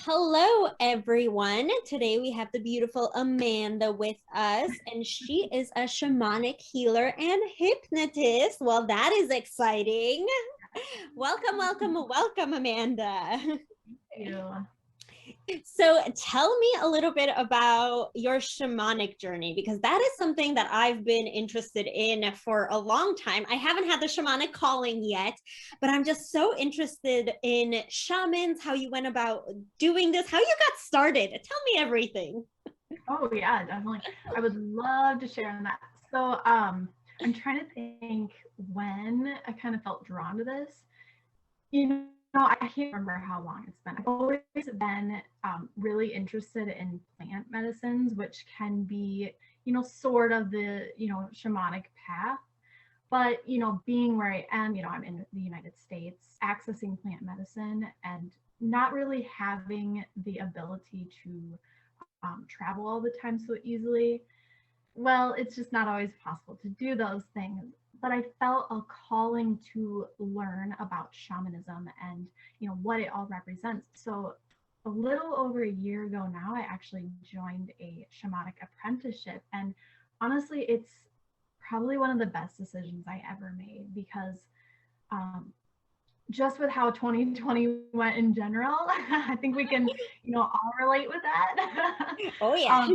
Hello, everyone. Today we have the beautiful Amanda with us, and she is a shamanic healer and hypnotist. Well, that is exciting. Welcome, welcome, welcome, Amanda. Thank you. So tell me a little bit about your shamanic journey, because that is something that I've been interested in for a long time. I haven't had the shamanic calling yet, but I'm just so interested in shamans, how you went about doing this, how you got started. Tell me everything. Oh yeah, definitely. I would love to share on that. So I'm trying to think when I kind of felt drawn to this. I can't remember how long it's been. I've always been really interested in plant medicines, which can be, sort of the, shamanic path. But, being where I am, I'm in the United States, accessing plant medicine and not really having the ability to travel all the time so easily. Well, it's just not always possible to do those things. But I felt a calling to learn about shamanism and what it all represents. So a little over a year ago now, I actually joined a shamanic apprenticeship, and honestly, it's probably one of the best decisions I ever made because just with how 2020 went in general, I think we can, all relate with that. Oh, yeah.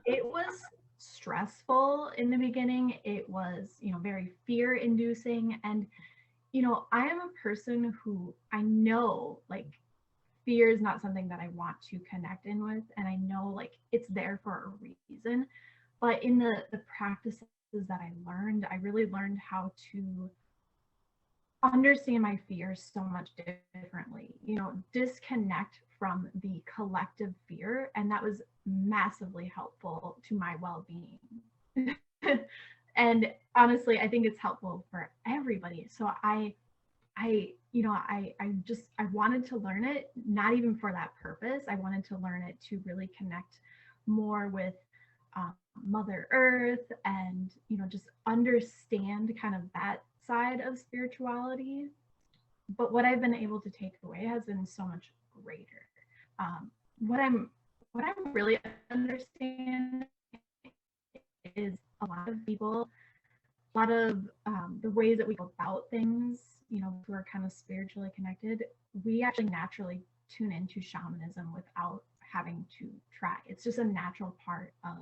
It was stressful in the beginning. It was, very fear inducing. And, I am a person who I know like fear is not something that I want to connect in with. And I know like it's there for a reason. But in the practices that I really learned how to understand my fears so much differently, disconnect from the collective fear. And that was massively helpful to my well-being. And honestly, I think it's helpful for everybody. So I wanted to learn it, not even for that purpose. I wanted to learn it to really connect more with Mother Earth and, just understand kind of that side of spirituality. But what I've been able to take away has been so much greater. What I'm really understanding is a lot of people, a lot of the ways that we go about things, who are kind of spiritually connected, we actually naturally tune into shamanism without having to try. It's just a natural part of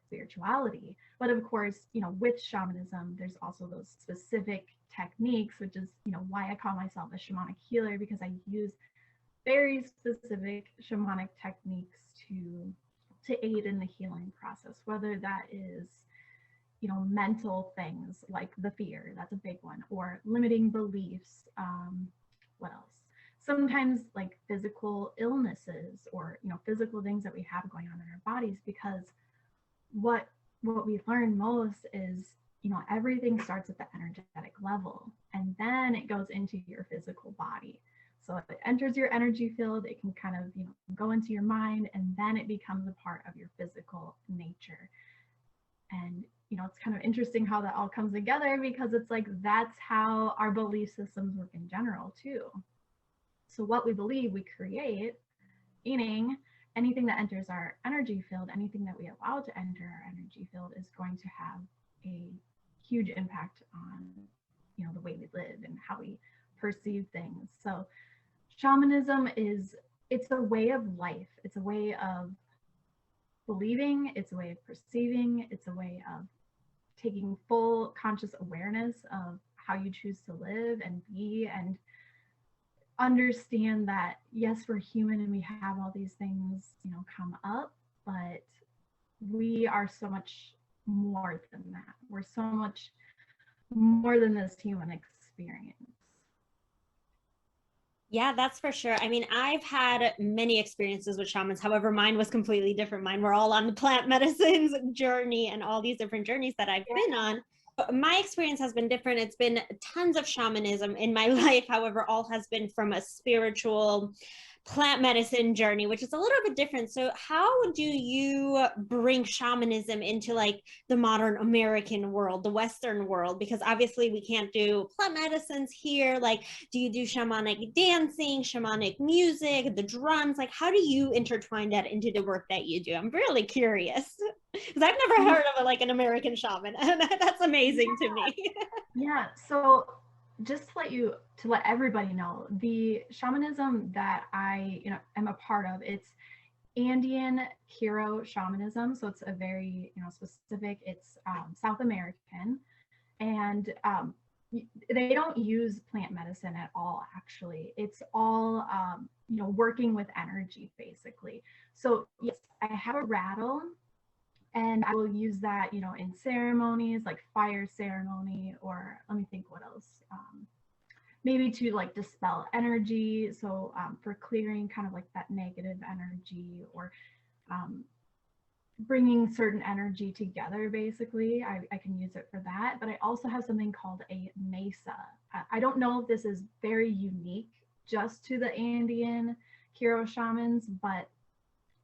spirituality. But of course, with shamanism, there's also those specific techniques, which is, why I call myself a shamanic healer, because I use very specific shamanic techniques to aid in the healing process, whether that is, mental things like the fear, that's a big one, or limiting beliefs. What else? Sometimes like physical illnesses or, physical things that we have going on in our bodies, because what we learn most is, everything starts at the energetic level and then it goes into your physical body. So if it enters your energy field, it can kind of, go into your mind, and then it becomes a part of your physical nature. And, it's kind of interesting how that all comes together, because it's like, that's how our belief systems work in general too. So what we believe, we create, meaning anything that enters our energy field, anything that we allow to enter our energy field is going to have a huge impact on, the way we live and how we perceive things. So shamanism it's a way of life. It's a way of believing, it's a way of perceiving, it's a way of taking full conscious awareness of how you choose to live and be, and understand that yes, we're human and we have all these things, come up, but we are so much more than that. We're so much more than this human experience. Yeah, that's for sure. I mean, I've had many experiences with shamans. However, mine was completely different. Mine were all on the plant medicines journey and all these different journeys that I've been on. My experience has been different. It's been tons of shamanism in my life. However, all has been from a spiritual plant medicine journey, which is a little bit different. So how do you bring shamanism into like the modern American world, the Western world? Because obviously we can't do plant medicines here. Like, do you do shamanic dancing, shamanic music, the drums? Like, how do you intertwine that into the work that you do? I'm really curious because I've never heard of like an American shaman, and that's amazing to me. Yeah, so just to let everybody know, the shamanism that I am a part of, it's Andean hero shamanism. So it's a very specific. It's South American, and they don't use plant medicine at all. Actually, it's all working with energy basically. So yes, I have a rattle, and I will use that, in ceremonies like fire ceremony, or let me think what else. Maybe to like dispel energy. So for clearing kind of like that negative energy, or bringing certain energy together, basically, I can use it for that. But I also have something called a mesa. I don't know if this is very unique just to the Andean hero shamans, but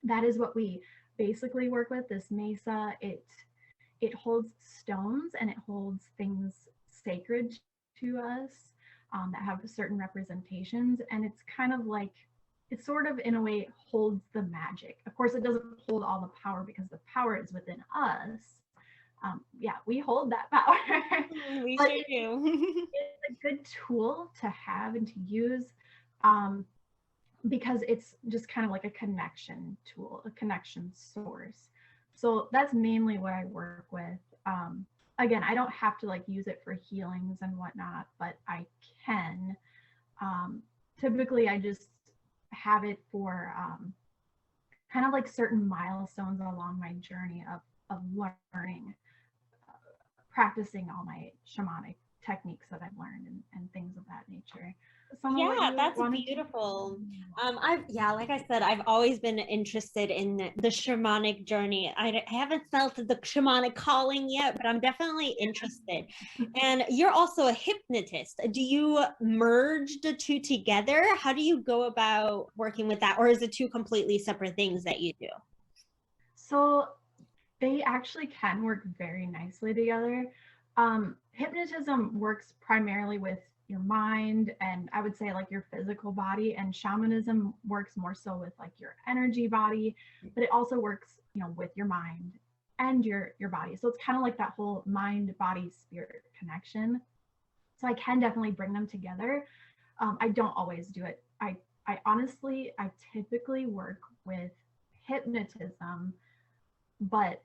that is what we basically work with, this mesa. It holds stones, and it holds things sacred to us that have certain representations, and it's kind of like, it sort of in a way holds the magic. Of course, it doesn't hold all the power because the power is within us. Yeah, we hold that power. We But sure do. it's a good tool to have and to use, because it's just kind of like a connection tool, a connection source. So that's mainly what I work with. Again, I don't have to like use it for healings and whatnot, but I can. Typically, I just have it for kind of like certain milestones along my journey of learning, practicing all my shamanic techniques that I've learned, and things of that nature. Yeah, that's beautiful. Like I said, I've always been interested in the shamanic journey. I haven't felt the shamanic calling yet, but I'm definitely interested. And you're also a hypnotist. Do you merge the two together? How do you go about working with that? Or is it two completely separate things that you do? So they actually can work very nicely together. Hypnotism works primarily with your mind, and I would say like your physical body, and shamanism works more so with like your energy body, but it also works with your mind and your body. So it's kind of like that whole mind body spirit connection. So I can definitely bring them together. I don't always do it. I honestly, I typically work with hypnotism, but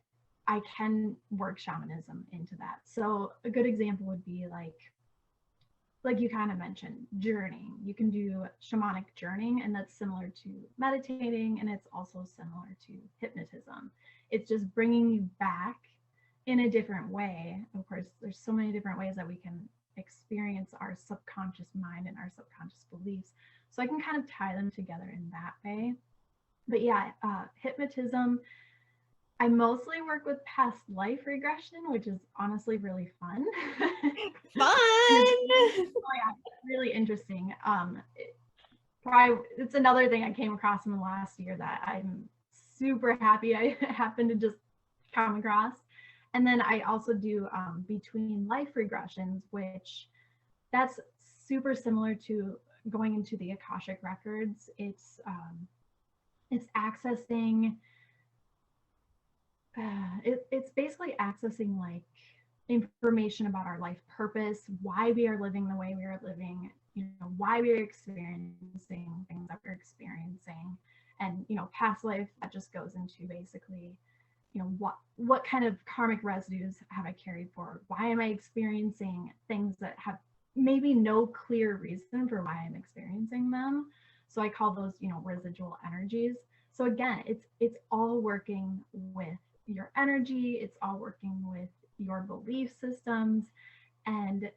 I can work shamanism into that. So a good example would be like you kind of mentioned, journeying. You can do shamanic journeying, and that's similar to meditating, and it's also similar to hypnotism. It's just bringing you back in a different way. Of course, there's so many different ways that we can experience our subconscious mind and our subconscious beliefs. So I can kind of tie them together in that way. But yeah, hypnotism, I mostly work with past life regression, which is honestly really fun. Fun! It's really interesting. It's another thing I came across in the last year that I'm super happy I happened to just come across. And then I also do between life regressions, which that's super similar to going into the Akashic records. It's accessing. It's basically accessing like information about our life purpose, why we are living the way we are living, why we are experiencing things that we're experiencing, and past life. That just goes into basically what kind of karmic residues have I carried forward, why am I experiencing things that have maybe no clear reason for why I'm experiencing them. So I call those residual energies. So again, it's all working with your energy, it's all working with your belief systems, and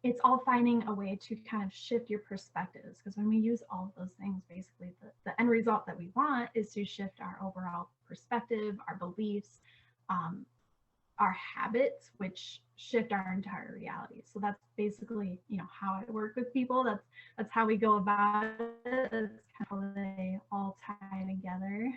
it's all finding a way to kind of shift your perspectives, because when we use all of those things, basically the end result that we want is to shift our overall perspective, our beliefs, our habits, which shift our entire reality. So that's basically, how I work with people. That's how we go about it. That's how they all tie together.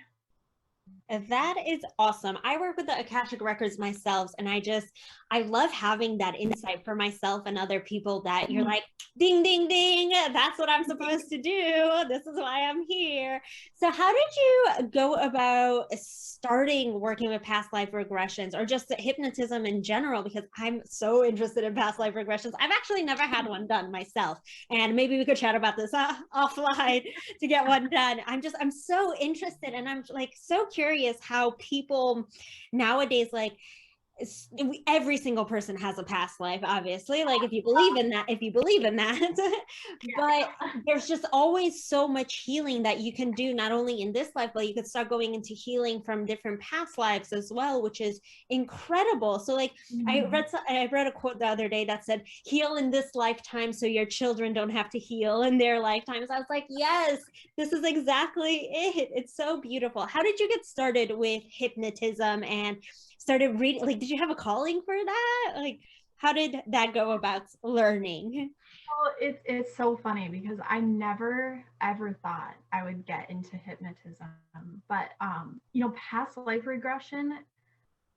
That is awesome. I work with the Akashic Records myself, and I love having that insight for myself and other people that you're like, ding, ding, ding, that's what I'm supposed to do. This is why I'm here. So how did you go about starting working with past life regressions or just hypnotism in general? Because I'm so interested in past life regressions. I've actually never had one done myself. And maybe we could chat about this offline to get one done. I'm so interested, and I'm like so curious how people nowadays, like, every single person has a past life, obviously, like if you believe in that but there's just always so much healing that you can do, not only in this life, but you could start going into healing from different past lives as well, which is incredible. So like I read a quote the other day that said, heal in this lifetime so your children don't have to heal in their lifetimes. I was like, yes, this is exactly it. It's so beautiful. How did you get started with hypnotism and started reading? Like, did you have a calling for that? Like, how did that go about learning? Well, it's so funny because I never ever thought I would get into hypnotism. But past life regression,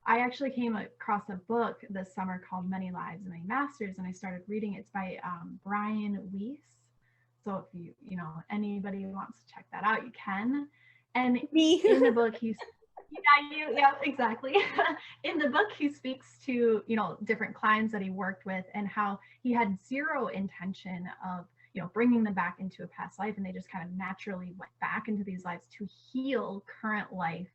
I actually came across a book this summer called Many Lives, Many Masters, and I started reading it. It's by Brian Weiss. So if anybody wants to check that out, you can. And Me. in the book, yeah, exactly. In the book, he speaks to, different clients that he worked with and how he had zero intention of, bringing them back into a past life. And they just kind of naturally went back into these lives to heal current life,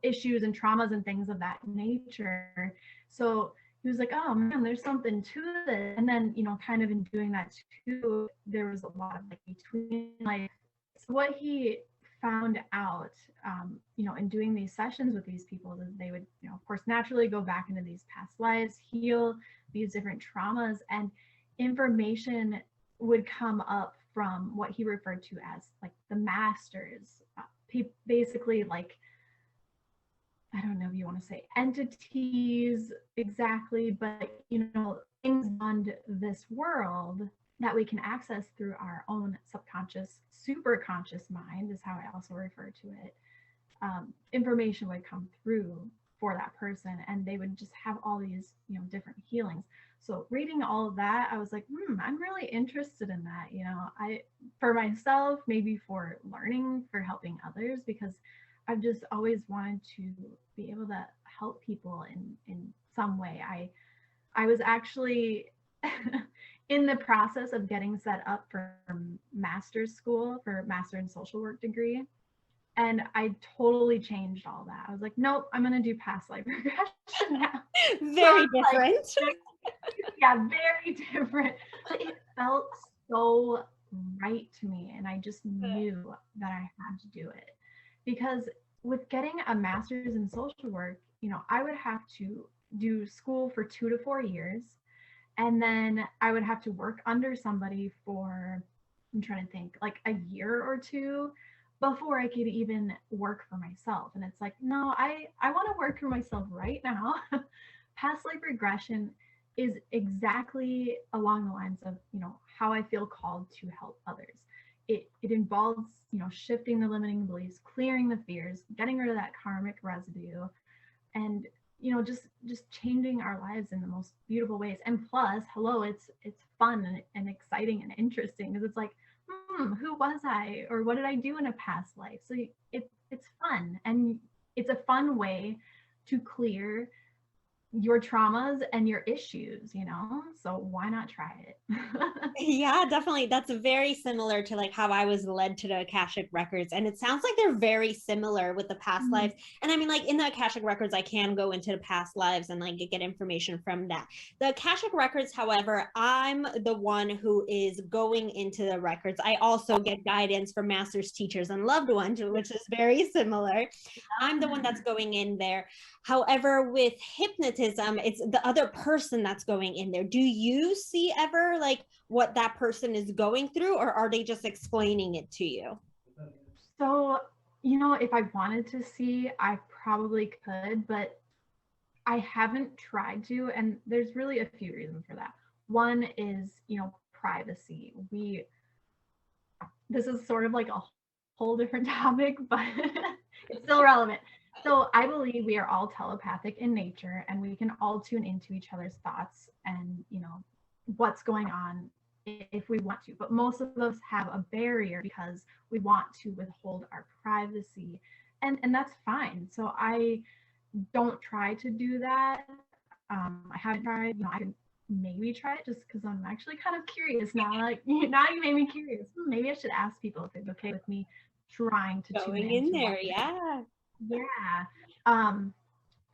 issues and traumas and things of that nature. So he was like, oh man, there's something to this. And then, kind of in doing that too, there was a lot of like between life. So what he found out, in doing these sessions with these people, is they would, of course, naturally go back into these past lives, heal these different traumas, and information would come up from what he referred to as like the masters, basically like, I don't know if you want to say entities exactly, but things beyond this world that we can access through our own subconscious, super conscious mind is how I also refer to it. Information would come through for that person, and they would just have all these, different healings. So reading all of that, I was like, I'm really interested in that. I, for myself, maybe for learning, for helping others, because I've just always wanted to be able to help people in some way. I was actually in the process of getting set up for master's school, for master in social work degree. And I totally changed all that. I was like, nope, I'm going to do past life regression now. Very different. Yeah, very different. But it felt so right to me. And I just knew that I had to do it. Because with getting a master's in social work, I would have to do school for 2 to 4 years. And then I would have to work under somebody for, I'm trying to think, like a year or two before I could even work for myself. And it's like, no, I want to work for myself right now. Past life regression is exactly along the lines of, how I feel called to help others. It involves, shifting the limiting beliefs, clearing the fears, getting rid of that karmic residue, and just changing our lives in the most beautiful ways. And plus, it's fun and exciting and interesting, because it's like, who was I, or what did I do in a past life? So it's fun, and it's a fun way to clear your traumas and your issues, so why not try it? Yeah, definitely. That's very similar to like how I was led to the Akashic Records. And it sounds like they're very similar with the past lives. And I mean, like in the Akashic Records, I can go into the past lives and like get information from that. The Akashic Records, however, I'm the one who is going into the records. I also get guidance from masters, teachers, and loved ones, which is very similar. I'm the one that's going in there. However, with hypnotism, it's the other person that's going in there. Do you see ever like what that person is going through, or are they just explaining it to you? So, if I wanted to see, I probably could, but I haven't tried to, and there's really a few reasons for that. One is, privacy. This is sort of like a whole different topic, but it's still relevant. So I believe we are all telepathic in nature, and we can all tune into each other's thoughts and, what's going on if we want to. But most of us have a barrier because we want to withhold our privacy. And that's fine. So I don't try to do that. I haven't tried, I can maybe try it just because I'm actually kind of curious now. Like, now you made me curious. Maybe I should ask people if it's okay with me trying to Going in there, yeah.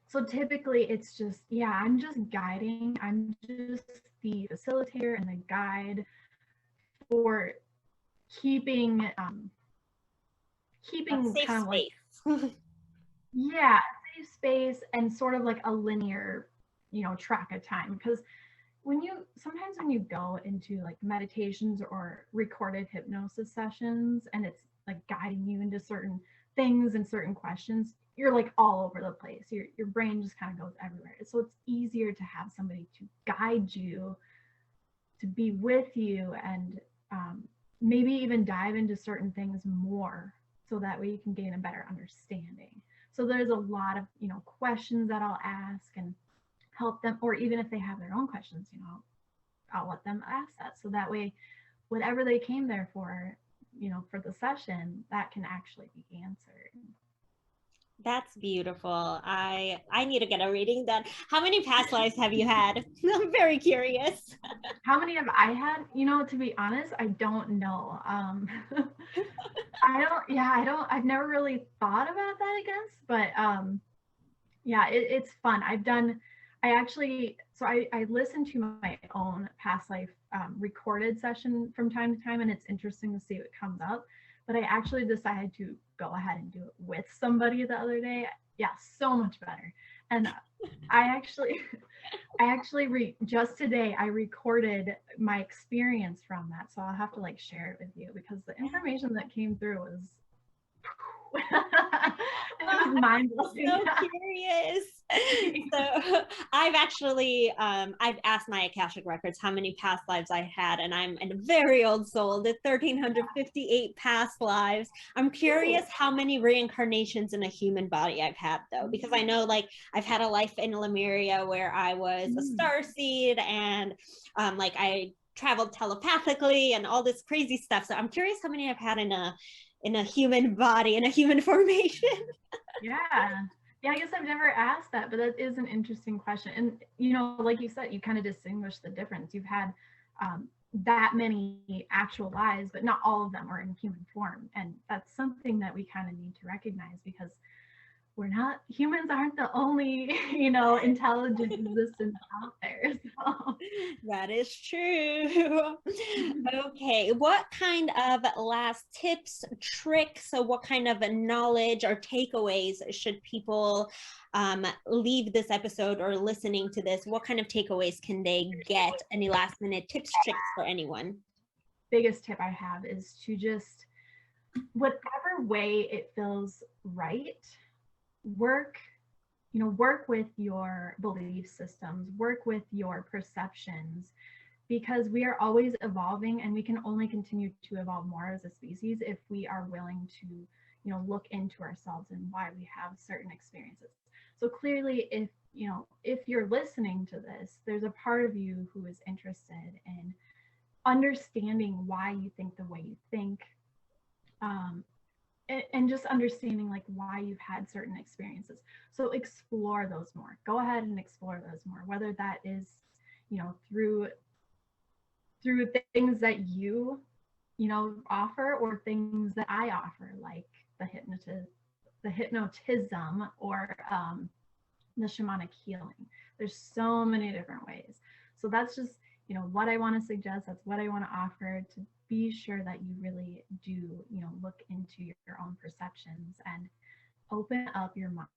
So typically it's just, I'm just guiding. I'm just the facilitator and the guide for keeping Safe kind of like space. safe space and sort of like a linear, track of time. Because sometimes when you go into like meditations or recorded hypnosis sessions and it's like guiding you into certain things and certain questions, you're like all over the place. Your brain just kind of goes everywhere. So it's easier to have somebody to guide you, to be with you, and maybe even dive into certain things more so that way you can gain a better understanding. So there's a lot of, questions that I'll ask and help them, or even if they have their own questions, I'll let them ask that. So that way, whatever they came there for, for the session, that can actually be answered. That's beautiful. I need to get a reading done. How many past lives have you had? I'm very curious. How many have I had? To be honest, I don't know. I've never really thought about that, I guess, but it's fun. I listen to my own past life recorded session from time to time, and it's interesting to see what comes up. But I actually decided to go ahead and do it with somebody the other day. Yeah, so much better. And just today I recorded my experience from that, so I'll have to like share it with you because the information that came through was it was mind-blowing. So curious. So I've asked my Akashic records how many past lives I had, and I'm a very old soul, the 1358 past lives. I'm curious how many reincarnations in a human body I've had, though, because I know like I've had a life in Lemuria where I was a starseed, and like I traveled telepathically and all this crazy stuff. So I'm curious how many I've had in a human body, in a human formation. I guess I've never asked that, but that is an interesting question. And like you said, you kind of distinguish the difference. You've had that many actual lives, but not all of them are in human form, and that's something that we kind of need to recognize, because humans aren't the only intelligent existence out there. So. That is true. Okay, what kind of last tips, tricks, or what kind of knowledge or takeaways should people leave this episode or listening to this? What kind of takeaways can they get? Any last minute tips, tricks for anyone? Biggest tip I have is to just, whatever way it feels right, work with your belief systems, work with your perceptions, because we are always evolving, and we can only continue to evolve more as a species if we are willing to look into ourselves and why we have certain experiences. So clearly, if you're listening to this, there's a part of you who is interested in understanding why you think the way you think, and just understanding like why you've had certain experiences. So explore those more. Go ahead and explore those more, whether that is through things that you offer, or things that I offer, like the hypnotism, or the shamanic healing. There's so many different ways. So that's just what I want to suggest. That's what I want to offer, to be sure that you really do look into your own perceptions and open up your mind.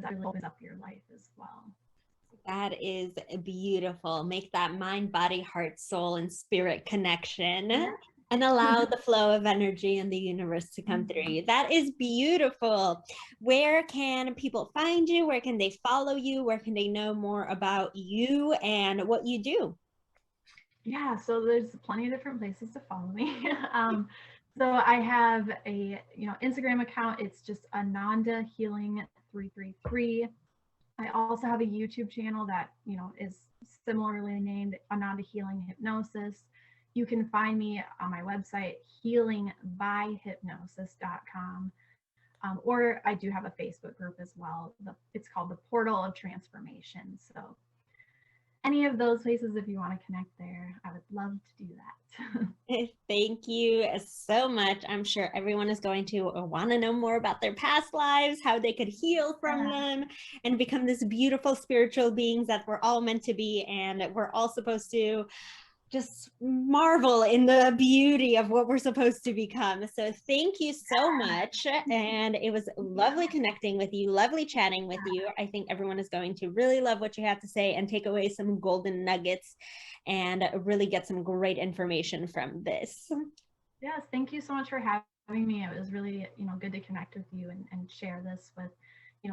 That really opens up your life as well. That is beautiful. Make that mind, body, heart, soul, and spirit connection. And allow the flow of energy in the universe to come through you. That is beautiful. Where can people find you? Where can they follow you? Where can they know more about you and what you do? Yeah, so there's plenty of different places to follow me. So I have a Instagram account. It's just Ananda Healing 333. I also have a YouTube channel that is similarly named Ananda Healing Hypnosis. You can find me on my website healingbyhypnosis.com. Or I do have a Facebook group as well. It's called the Portal of Transformation. So any of those places, if you want to connect there, I would love to do that. Thank you so much. I'm sure everyone is going to want to know more about their past lives, how they could heal from them and become this beautiful spiritual beings that we're all meant to be. And we're all supposed to just marvel in the beauty of what we're supposed to become. So thank you so much. And it was lovely connecting with you, lovely chatting with you. I think everyone is going to really love what you have to say and take away some golden nuggets and really get some great information from this. Yes, thank you so much for having me. It was really, good to connect with you and share this with,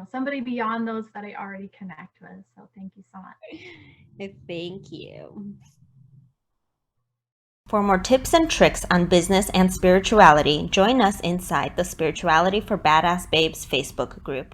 somebody beyond those that I already connect with. So thank you so much. Thank you. For more tips and tricks on business and spirituality, join us inside the Spirituality for Badass Babes Facebook group.